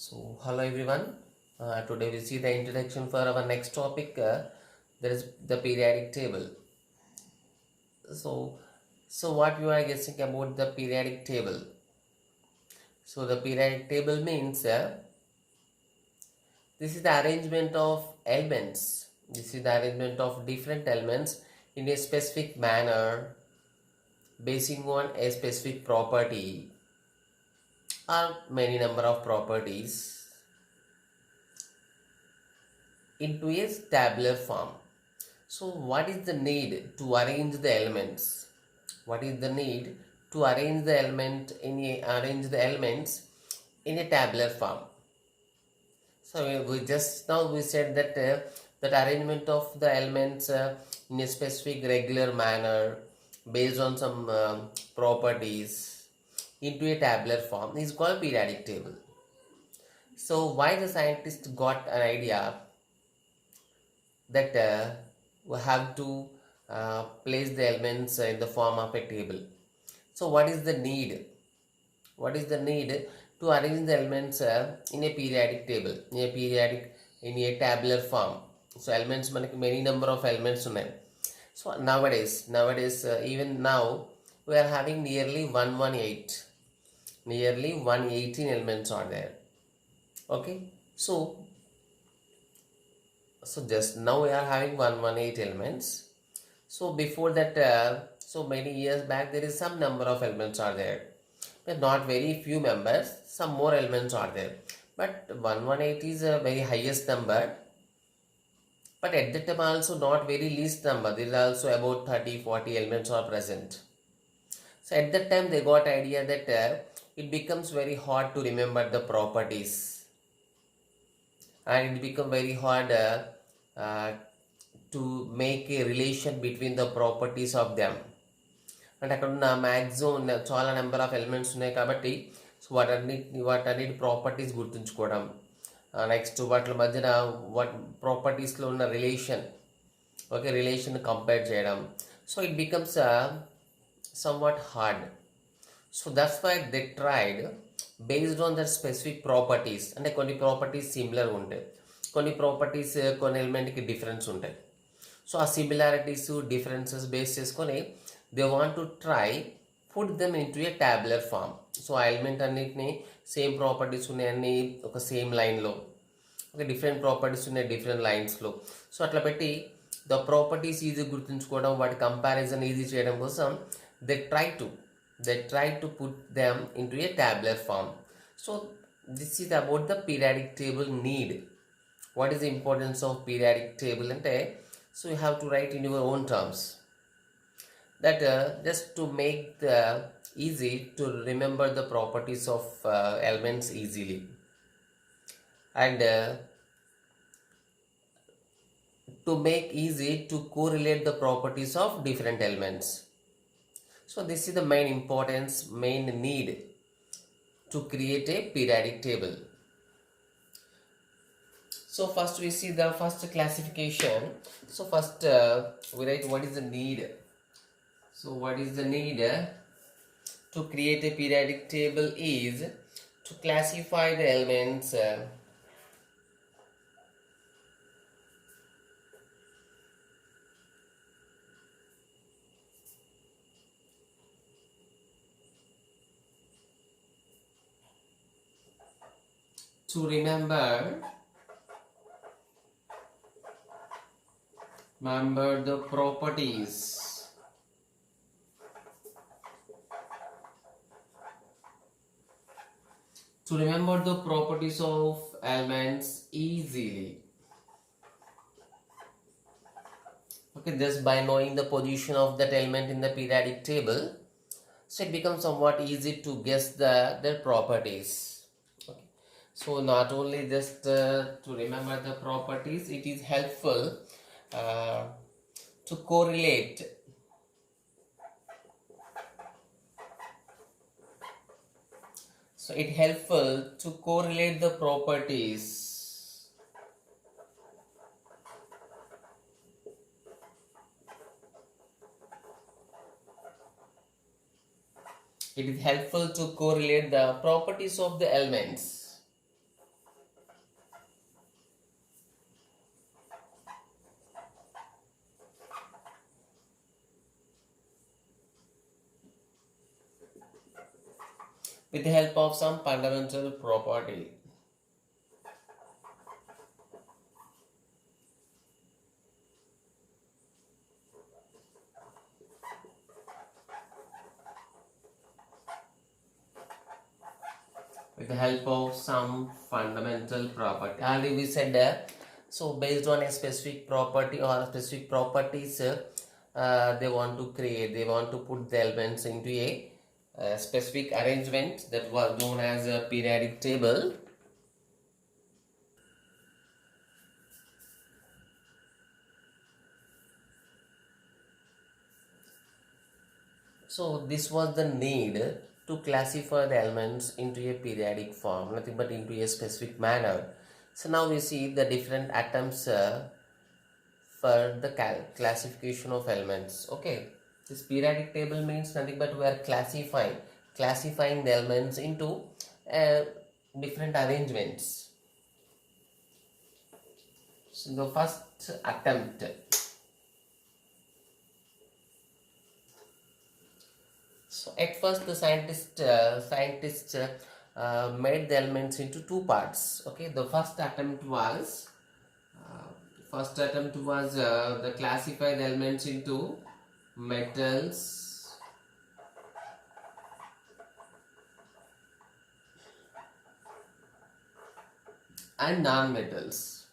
Hello everyone. Today we see the introduction for our next topic. That is the periodic table. So, so what you are guessing about the periodic table? So, the periodic table means this is the arrangement of elements. This is the arrangement of different elements in a specific manner, basing on a specific property or many number of properties into a tabular form. So, what is the need to arrange the elements? What is the need to arrange the elements in a tabular form? So, we just now we said that that arrangement of the elements in a specific regular manner based on some properties into a tabular form is called periodic table. So, why the scientist got an idea that we have to place the elements in the form of a table. So what is the need? What is the need to arrange the elements in a periodic table, in a tabular form? So elements మనకి many number of elements ఉన్నాయి. So nowadays even now we are having nearly 118 elements are there. Okay, so just now we are having 118 elements. So before that, so many years back, there is some number of elements are there, but not very few members. Some more elements are there, but 118 is a very highest number. But at that time also not very least number. There is also about 30-40 elements are present. So at that time they got idea that it becomes very hard to remember the properties, and it become very hard to make a relation between the properties of them. అంటే అక్కడ ఉన్న maximum చాలా number of elements ఉన్నాయి కాబట్టి so వాటన్నిటి properties గుర్తుంచుకోవడం, next వాటి మధ్యన ప్రాపర్టీస్లో ఉన్న రిలేషన్ కంపేర్ చేయడం. So it becomes somewhat hard. So that's why they tried based on that specific properties. అంటే కొన్ని ప్రాపర్టీస్ సిమిలర్ ఉంటాయి, కొన్ని ప్రాపర్టీస్ కొన్ని ఎలిమెంట్కి డిఫరెన్స్ ఉంటాయి. సో ఆ సిమిలారిటీస్ డిఫరెన్సెస్ బేస్ చేసుకొని they want to try put them into a tabular form. So ఆ ఎలిమెంట్ అన్నిటిని సేమ్ ప్రాపర్టీస్ ఉన్నాయన్నీ ఒక సేమ్ లైన్లో, ఒక డిఫరెంట్ ప్రాపర్టీస్ ఉన్నాయి డిఫరెంట్ లైన్స్లో. సో అట్లా పెట్టి ద ప్రాపర్టీస్ ఈజీ గుర్తుంచుకోవడం, వాటి కంపారిజన్ ఈజీ చేయడం కోసం they try to put them into a tabular form. So this is about the periodic table need. What is the importance of periodic table ante, so you have to write in your own terms that just to make the easy to remember the properties of elements easily, and to make easy to correlate the properties of different elements. So this is the main need to create a periodic table. So first we see the first classification. So first we write what is the need. So what is the need to create a periodic table is to classify the elements to remember the properties of elements easily. Okay, just by knowing the position of that element in the periodic table, so it becomes somewhat easy to guess their properties. Okay, so not only just to remember the properties, it is helpful to correlate the properties. It is helpful to correlate the properties of the elements. with the help of some fundamental property. With the help of some fundamental property. Already we said that. So based on a specific property or specific properties, they want to create, they want to put the elements into a specific arrangement that was known as a periodic table. So this was the need to classify the elements into a periodic form, nothing but into a specific manner. So now we see the different atoms for the classification of elements. Okay, this periodic table means nothing but we are classifying the elements into uh, different arrangements. So the first attempt. So at first the scientists made the elements into two parts. Okay, the first attempt was the classify the elements into metals and non-metals.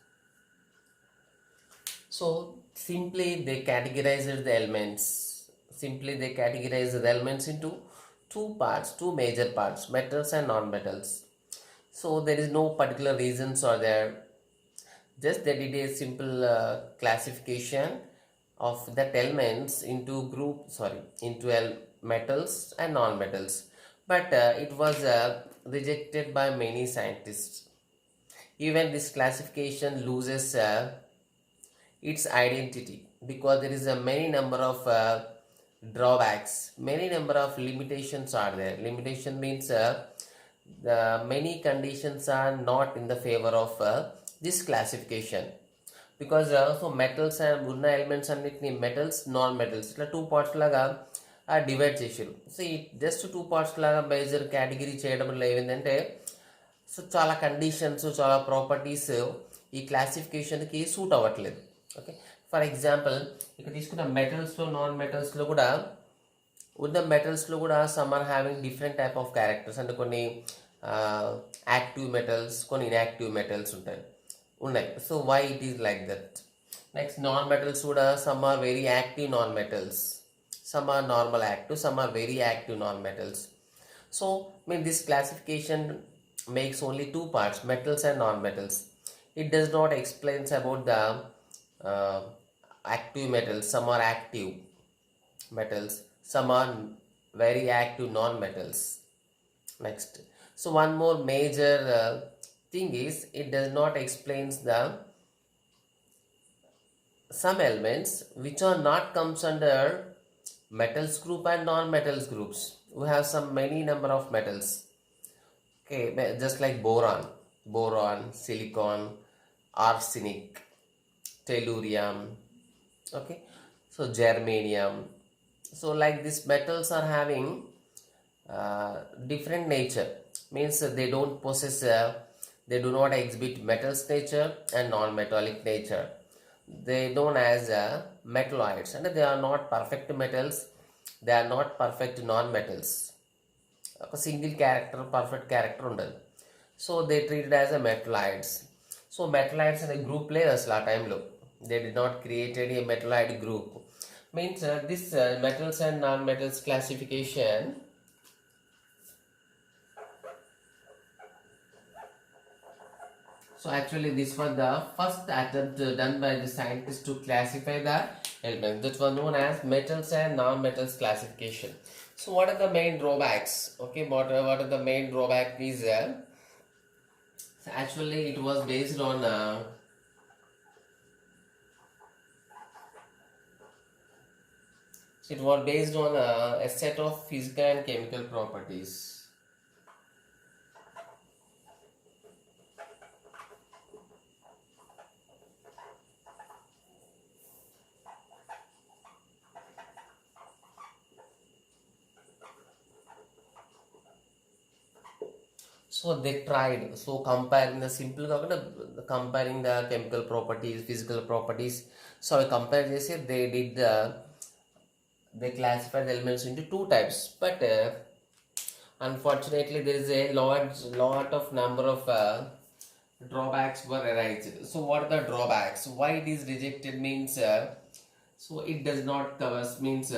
So simply they categorized the elements. Simply they categorized the elements into two parts, two major parts, metals and non-metals. So there is no particular reasons or there. Just they did a simple classification of that elements into metals and non-metals. But it was rejected by many scientists. Even this classification loses its identity because there is a many number of drawbacks, many number of limitations are there. Limitation means the many conditions are not in the favor of this classification because so metals and ఉన్న elements అన్నిటిని metals non metals ఇట్లా two parts లాగా divide చేసారు. So ఈ just two parts లాగా major category చేయడం వల్ల ఏమైందంటే సో చాలా కండిషన్స్ చాలా ప్రాపర్టీస్ ఈ క్లాసిఫికేషన్కి సూట్ అవ్వట్లేదు. ఓకే, ఫర్ ఎగ్జాంపుల్ ఇక్కడ తీసుకున్న మెటల్స్లో నాన్ మెటల్స్లో కూడా ఉన్న మెటల్స్లో కూడా some are having different type of characters. అంటే కొన్ని యాక్టివ్ మెటల్స్, కొన్ని ఇన్యాక్టివ్ మెటల్స్ ఉన్నాయి. So why it is like that. Next non metals కూడా some are very active non metals, some are normal active, some are very active non-metals. So this classification makes only two parts, metals and non-metals. It does not explains about the active metals. Some are active metals, some are very active non-metals. Next, so one more major thing is it does not explains the some elements which are not comes under metals group and non-metals groups. We have some many number of metals. Okay, just like boron, silicon, arsenic, tellurium. Okay, so germanium. So like these metals are having different nature, means they don't possess they do not exhibit metals nature and non-metallic nature. They known as metalloids, and they are not perfect metals, they are not perfect non-metals. ఒక single character perfect character ఉండదు. So they treated as a metalloids. So metalloids అనే group లేదు అసలు ఆ టైంలో. They did not created a metalloid group. Means this metals and non-metals classification so actually this was the first attempt done by the scientists to classify the elements that was known as metals and non-metals classification. So what are the main drawbacks? Okay, what are the main drawback is so actually it was based on a set of physical and chemical properties. So they tried, so comparing the simple కాకుండా comparing the chemical properties, physical properties. So అవి compare చేసి they classified the elements into two types, but unfortunately there is a lot of number of drawbacks were arised. So what are the drawbacks, why it is rejected means so it does not covers means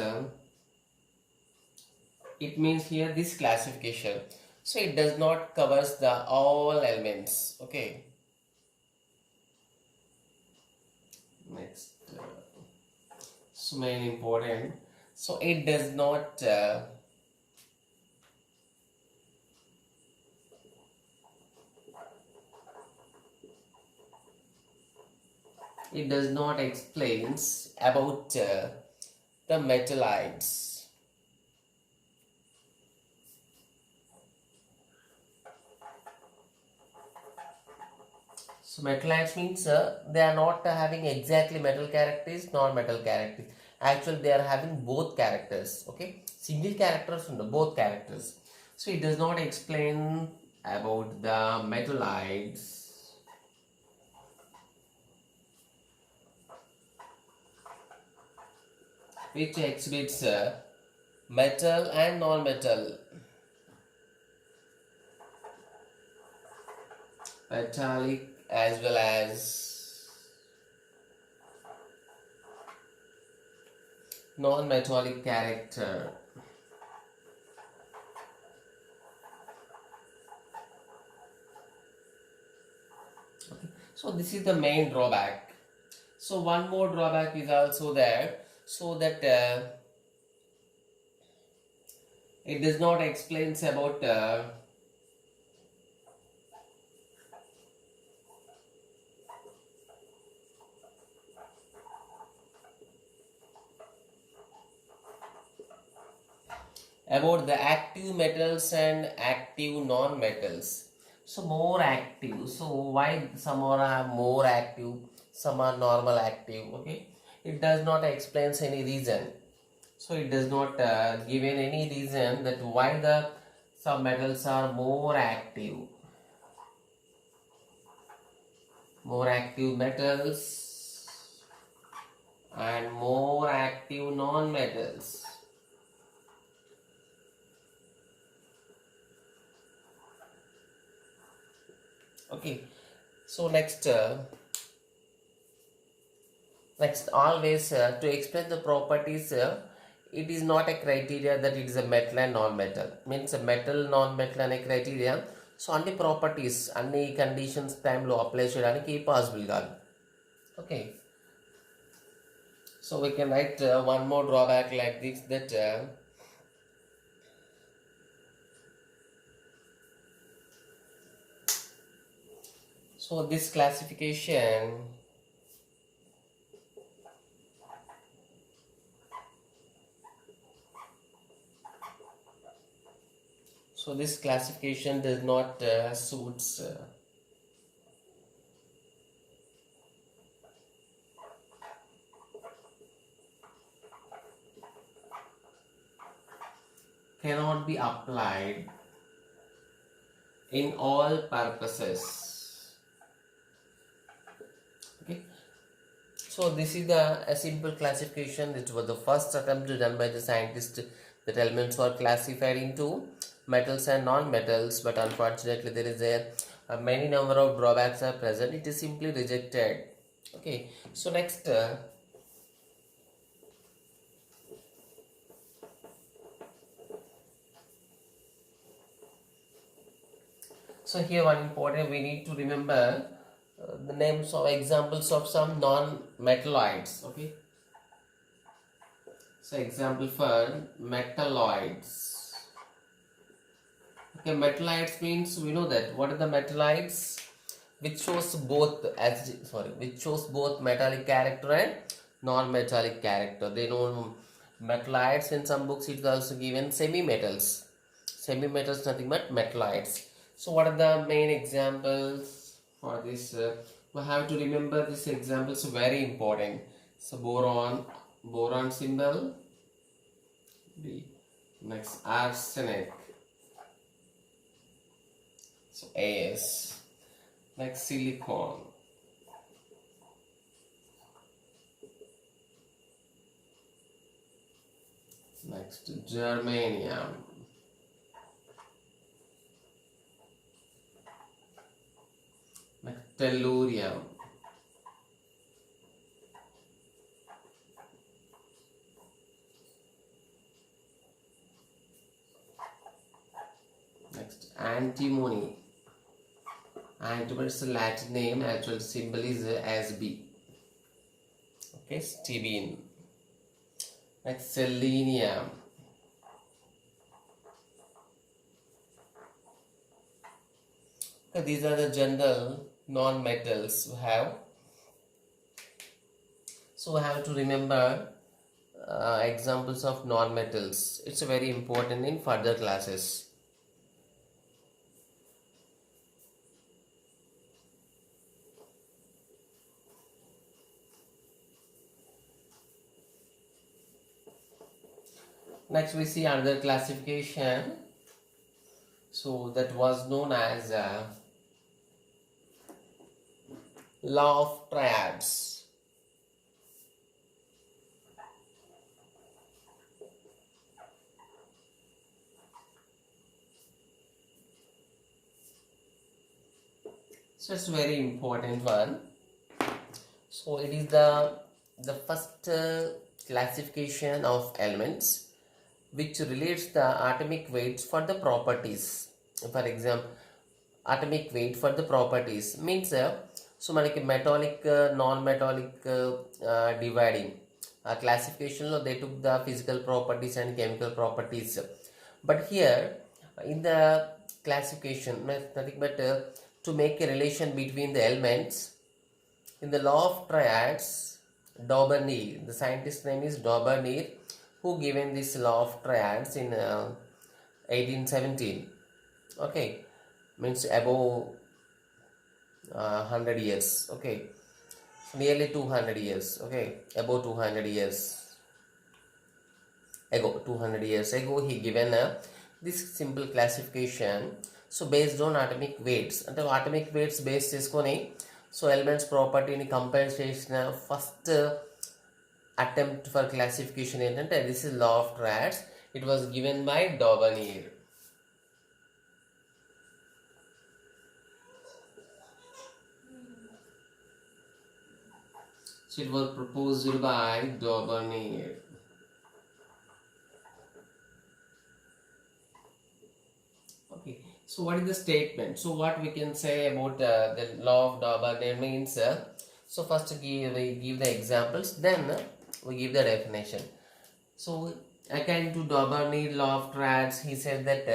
it means here this classification, so it does not covers the all elements. Okay, next so main important, so it does not it does not explains about the metallites. So metallites means they are not having exactly metal characters nor metal characters. Actually, they are having both characters. Okay, single characters and both characters. So it does not explain about the metallites, which exhibits metal and non-metal, metallic as well as non-metallic character. Okay. So this is the main drawback. So one more drawback is also there, so that it does not explains about the active metals and active non-metals. So more active. So why some are more active, some are normal active? Okay, it does not explains any reason. So it does not give in any reason that why the some metals are more active metals and more active non-metals. Okay, so next always to explain the properties, it is not a criteria that it is a metal and non-metal, means a metal non-metal అనే criteria. So అన్ని properties అన్ని conditions టైంలో apply చేయడానికి possible కాదు. Okay, so we can write one more drawback like this, that so this classification does not suits cannot be applied in all purposes. Okay, so this is a simple classification. It was the first attempt done by the scientist that elements were classified into metals and non-metals, but unfortunately there is a many number of drawbacks are present. It is simply rejected. Okay, so next so here one important we need to remember the names of examples of some non-metalloids. Okay, so example for metalloids. Okay, metalloids means we know that what are the metalloids, which shows both metallic character and non-metallic character. They know metalloids in some books. It is also given semi-metals. Semi-metals nothing but metalloids. So what are the main examples for this? We have to remember this examples very important. So boron symbol, B. Next arsenic. So As. Next, silicon. Next, germanium. Next, tellurium. Next, antimony. Antimony is the Latin name, actual symbol is Asb. Okay, stibine. Next, selenium. Okay, these are the general non-metals we have. So we have to remember examples of non-metals. It's very important in further classes. Next we see another classification. So that was known as law of triads. So it's a very important one. So it is the first classification of elements which relates the atomic weights for the properties. For example, atomic weight for the properties means so manaki metallic non-metallic dividing classification lo they took the physical properties and chemical properties, but here in the classification nothing but to make a relation between the elements in the law of triads. Daubernier, the scientist name is Daubernier, who given this law of triads in 1817. Okay, means above 100 years. Okay, nearly 200 years. Okay, about 200 years ago, 200 years ago, he given this simple classification. So based on atomic weights, అంటే atomic weights base చేసుకొని so elements ప్రాపర్టీని compare చేసిన first attempt for classification ఏంటంటే this is law of triads. It was given by Dobereiner. So it was proposed by Daubernier. Okay, so what is the statement? So what we can say about the law of Daubernier means so first we give the examples, then we give the definition. So according to Daubernier law of triads, he said that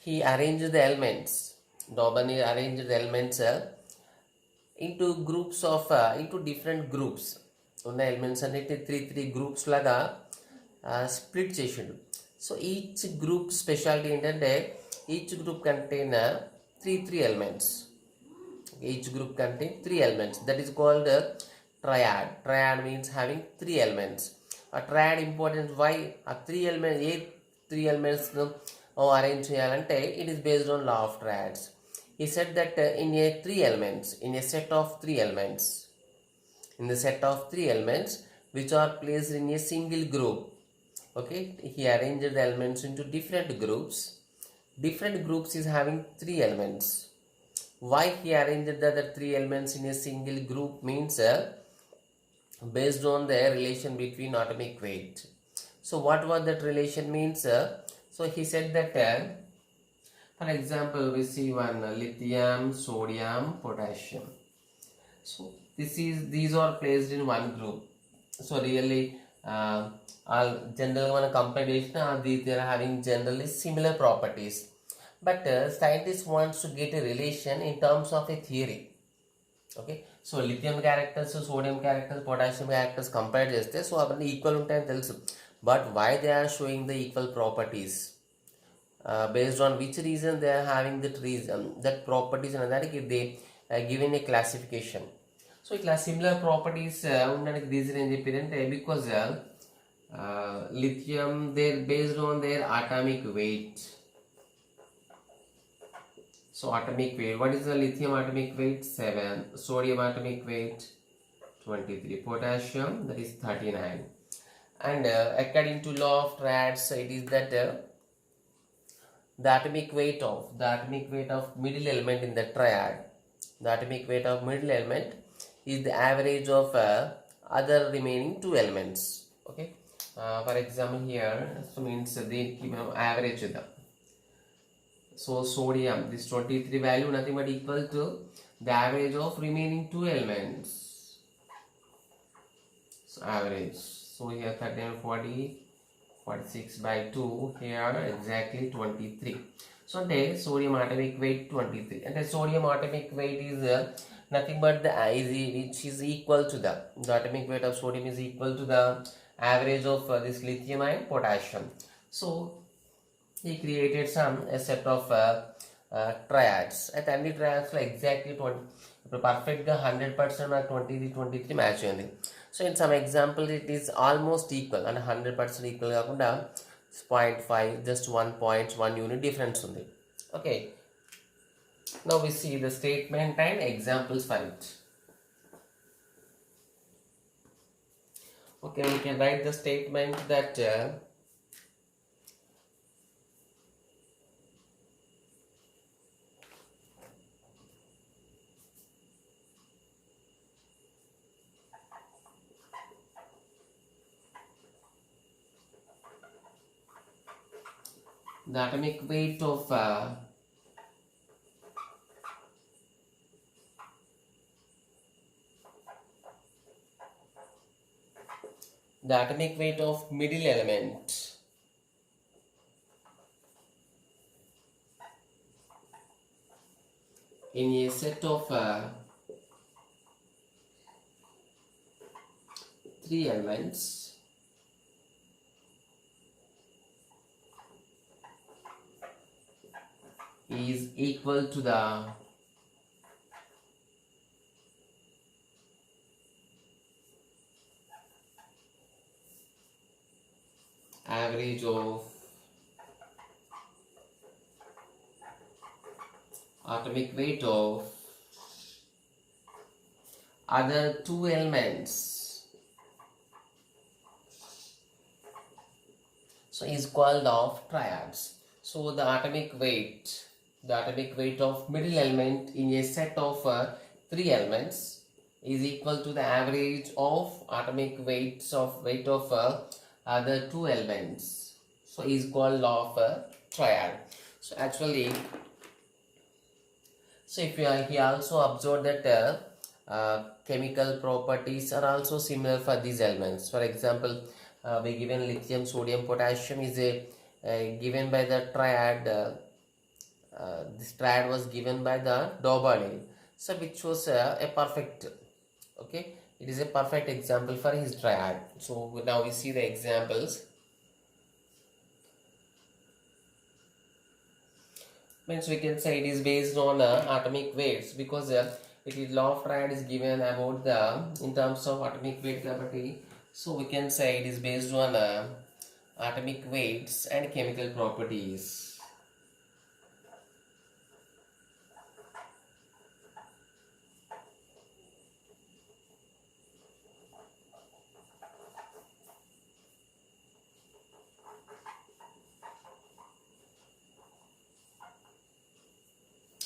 he arranged the elements. Daubernier arranged the elements into groups of into different groups. ఉన్న elements అన్నిటి three groups లాగా split చేసిండు. So each group speciality ఏంటంటే each group contain three elements. Each group contain 3 elements. That is called triad. Triad means having 3 elements. ఆ triad importance why ఆ 3 elements ఏ 3 elements arrange చేయాలంటే it is based on law of triads. He said that in a set of three elements which are placed in a single group, okay, he arranged the elements into different groups is having 3 elements. Why he arranged the other 3 elements in a single group means based on the relation between atomic weight. So what was that relation means? So he said that for example, we see one lithium, sodium, potassium. So these are placed in one group. So really, all generally when comparison, they are having generally similar properties. But scientists wants to get a relation in terms of a theory. Okay, so lithium characters, sodium characters, potassium characters compare చేస్తే so అవన్నీ equal ఉంటాయని తెలుసు. But why they are showing the equal properties? Based on which reason they are having that properties and that they given a classification. So itla similar properties undaniki reason em cheppirante because lithium they based on their atomic weight. So atomic weight, what is the lithium atomic weight? 7. Sodium atomic weight 23. Potassium, that is 39. And according to law of triads, it is that the atomic weight of middle element in the triad, the atomic weight of middle element is the average of other remaining two elements. Okay, for example here, so means the average the, so sodium, this 23 value nothing but equal to the average of remaining two elements. So average, so here 13 40 46 by 2, here exactly 23. So the sodium atomic weight 23, and the sodium atomic weight is nothing but the which is equal to the atomic weight of sodium is equal to the average of this lithium and potassium. So he created a set of triads. At any triads exactly 20 perfect 100% or 23 match ఉంది. So in some examples it is almost equal and 100% equal కాకుండా 0.5 just 1.1 unit difference ఉంది. Okay, now we see the statement and examples for it. Okay, we can write the statement that the atomic weight of the atomic weight of middle element in a set of three elements is equal to the average of atomic weight of other two elements. So is called of triads. So the atomic weight of middle element in a set of three elements is equal to the average of atomic weight of other two elements. So is called of triad. So actually, so if he also observed that chemical properties are also similar for these elements. For example, we given lithium, sodium, potassium is given by the triad. This triad was given by the Doberman, so which was a perfect. Okay, it is a perfect example for his triad. So now we see the examples. Means we can say it is based on atomic weights, because it is law of triad is given about the in terms of atomic weight property. So we can say it is based on atomic weights and chemical properties.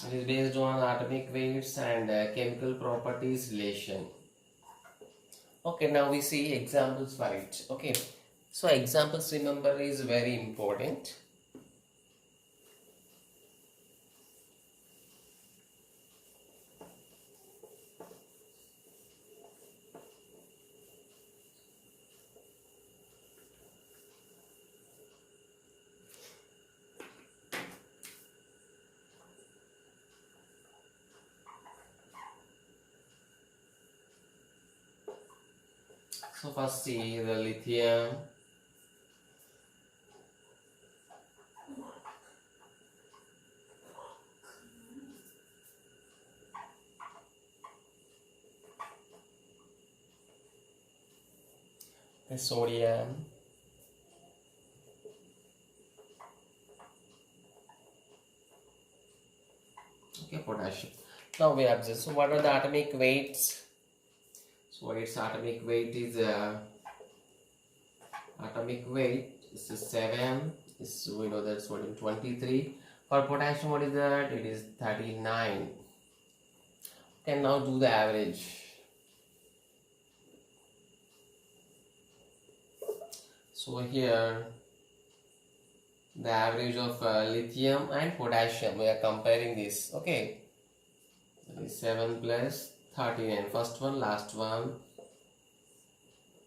It is based on atomic weights and chemical properties relation. Okay, now we see examples for it. Okay, so examples, remember, is very important. So first see the lithium, the sodium, Okay, potassium. Now we observe. So what are the atomic weights? So its atomic weight is atomic weight is 7. Is we know that sodium 23. For potassium, what is that? It is 39. Can now do the average. So here the average of lithium and potassium, we are comparing this. Okay, that is 7 plus 39. First one, last one,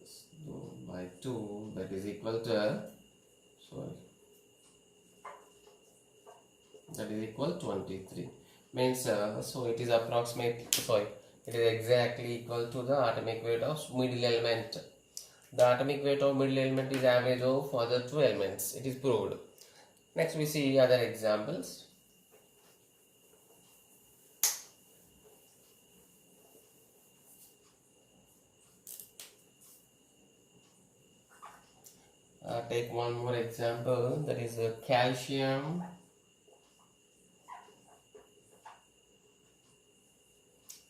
so by 2, that is equal to, sorry, that is equal 23. Means so it is approximately, sorry, it is exactly equal to the atomic weight of middle element. The atomic weight of middle element is average of other two elements. It is proved. Next we see other examples. Take one more example, that is calcium,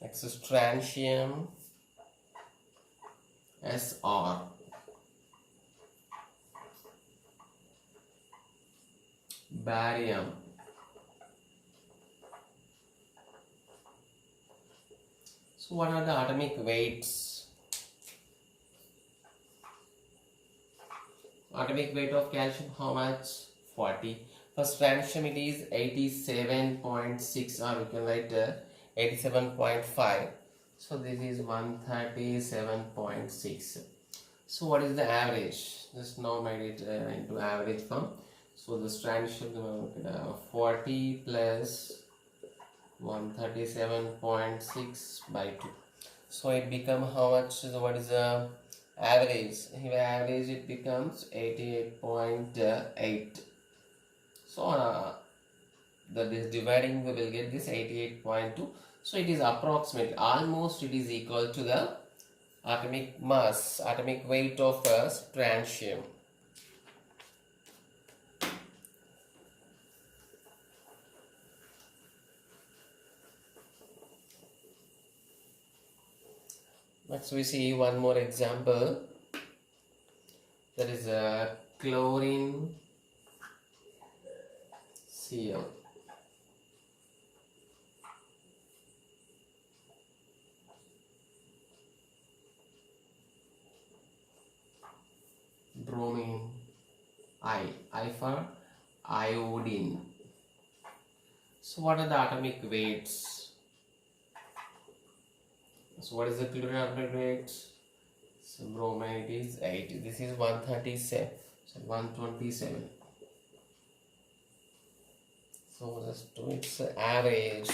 next is strontium, Sr, barium, so what are the atomic weights? Atomic weight of calcium, how much? 40. For strontium it is 87.6, or we can write 87.5. So this is 137.6. So what is the average? Just now made it into average form. So the strontium 40 plus 137.6 by 2. So it becomes how much? So what is the average? If average it becomes 88.8. So that is dividing, we will get this 88.2. So it is approximately, almost it is equal to the atomic mass, atomic weight of strontium. Next we see one more example, that is chlorine Cl. Bromine I for iodine. So what are the atomic weights? So what is the chlorine atomic weight? So bromine it is 8. This is 137. So 127. So just do its average.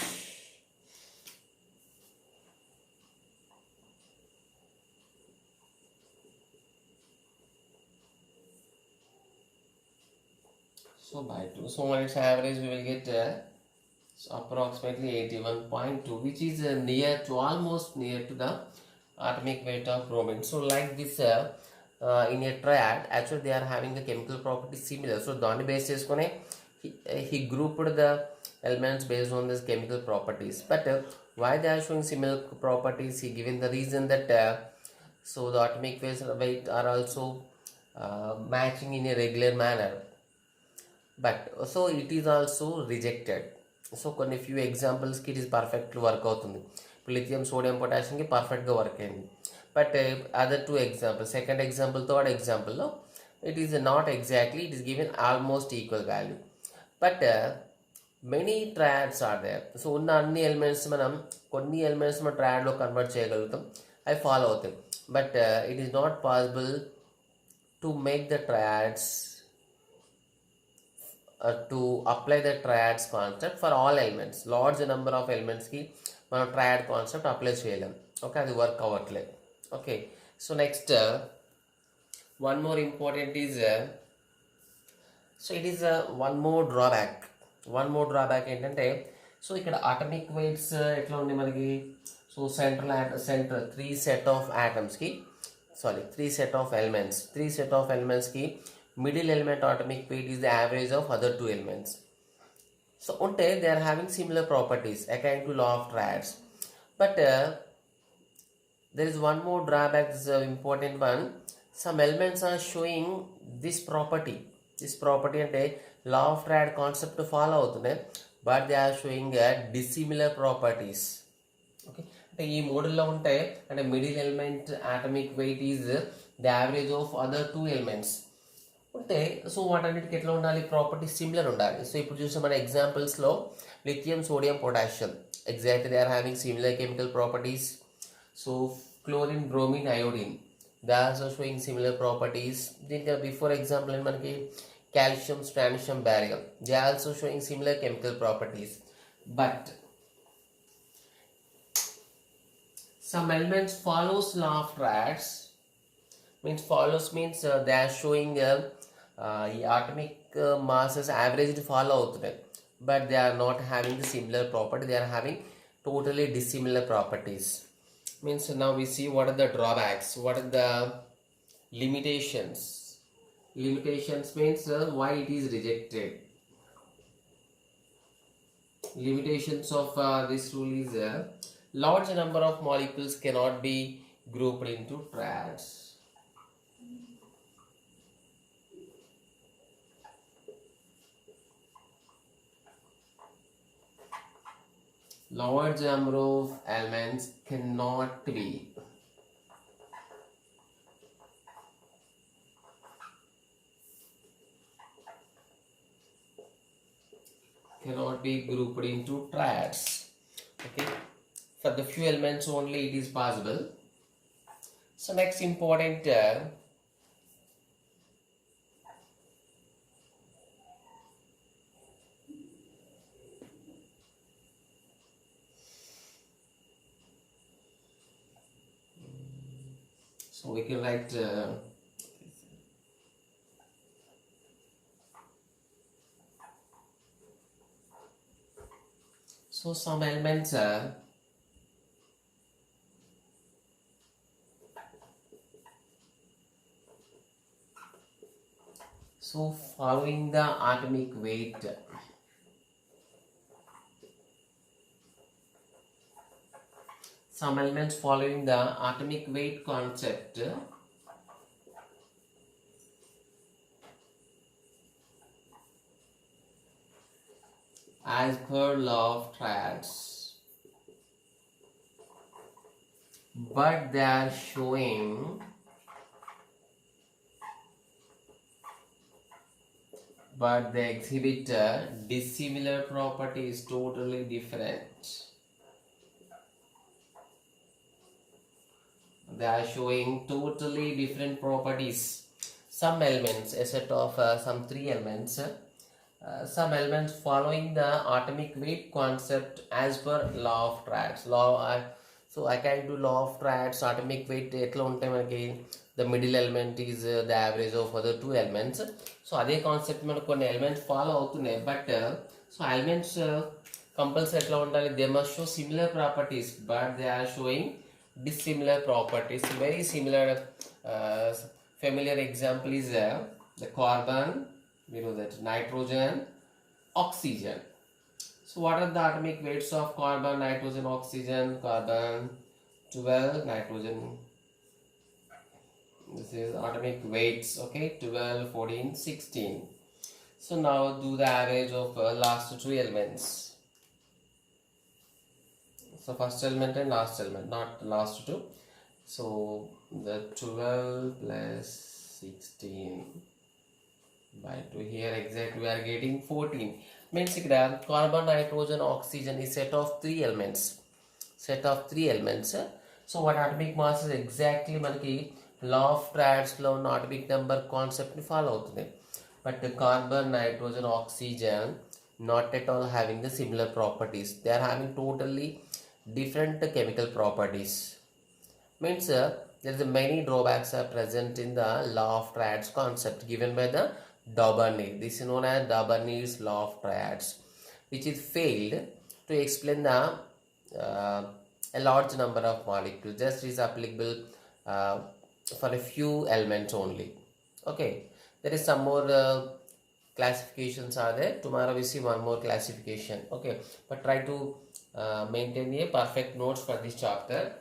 So by 2. So on its average we will get so approximately 81.2, which is near to, almost near to the atomic weight of bromine. So like this in a triad, actually they are having the chemical properties similar. So on basis he grouped the elements based on this chemical properties. But why they are showing similar properties? He given the reason that so the atomic weight are also matching in a regular manner. But so it is also rejected. So కొన్ని few examples కి it is perfectly work అవుతుంది. Lithium sodium పొటాషియంకి పర్ఫెక్ట్గా work అయింది. But other two example, second example third ఎగ్జాంపుల్లో it is not exactly, it is given almost equal value. But many triads are there. So ఉన్న అన్ని elements మనం కొన్ని elements మనం ట్రయాడ్లో కన్వర్ట్ చేయగలుగుతాం, అవి ఫాలో అవుతాయి. But it is not possible to make the triads to apply the triads concept for all elements. Large number of elements ki మనం triad concept apply చేయలేం. ఓకే, అది వర్క్ అవ్వట్లేదు. Okay, so next one more important is so it is one more drawback ఏంటంటే, so ఇక్కడ atomic weights ఎట్లా ఉంది మనకి. So central three set of elements కి middle element atomic weight is the average of other two elements. So ఉంటే they are having similar properties according to law of triads. But there is one more drawback, this is an important one. Some elements are showing this property. This property అంటే law of triad concept follow అవుతున్నాయి, but they are showing dissimilar properties. Okay, అంటే ఈ మోడల్లో ఉంటాయి అంటే middle element atomic weight is the average of other two elements ఉంటే, so వాటన్నిటికి ఎట్లా ఉండాలి, ప్రాపర్టీ సిమిలర్ ఉండాలి. సో ఇప్పుడు చూసిన మన ఎగ్జాంపుల్స్లో lithium, sodium, potassium exactly they are having similar chemical properties. So chlorine, bromine, iodine they are also showing similar properties. దీనికి బిఫోర్ ఎగ్జాంపుల్ మనకి calcium, strontium, barium they are also showing similar chemical properties. But some elements follows law of triads, means they are showing atomic masses averaged follow అవుతున్నాయి, but they are not having the similar property, they are having totally dissimilar properties. Means now we see what are the drawbacks, what are the limitations. Limitations means why it is rejected. Limitations of this rule is large number of molecules cannot be grouped into triads. Large number of elements cannot be grouped into triads. Okay, for the few elements only it is possible. So next important so we can write so some elements so following the atomic weight, some elements following the atomic weight concept as per law of triads, but they are showing but they exhibit dissimilar properties, totally different. They are showing totally different properties. Some elements, a set of some three elements, some elements following the atomic weight concept as per law of triads. So I can do law of triads, atomic weight etla unte manaki the middle element is the average of other two elements. So అదే concept మనకు కొన్ని elements follow అవుతున్నాయి, but so elements compulsory ఎట్లా ఉండాలి, they must show similar properties, but they are showing dissimilar properties. Very similar familiar example is the carbon, we know that, nitrogen, oxygen. So what are the atomic weights of carbon, nitrogen, oxygen? Carbon 12, nitrogen, this is atomic weights, okay, 12, 14, 16. So now do the average of last three elements. So first element and last element, not the last two. So the 12 plus 16 by 2, here exactly we are getting 14. Means ఇక్కడ carbon, nitrogen, oxygen is set of three elements. So what atomic mass is exactly మనకి law of triads లో ఉన్న atomic number concept ని follow అవుతుంది. But the carbon, nitrogen, oxygen not at all having the similar properties. They are having totally different chemical properties. Means there is many drawbacks are present in the law of triads concept given by the Daubernet. This is known as Dauberner's law of triads, which is failed to explain the a large number of molecules. Just is applicable for a few elements only. Okay, there is some more classifications are there. Tomorrow we see one more classification. Okay, but try to maintain a perfect notes for this chapter.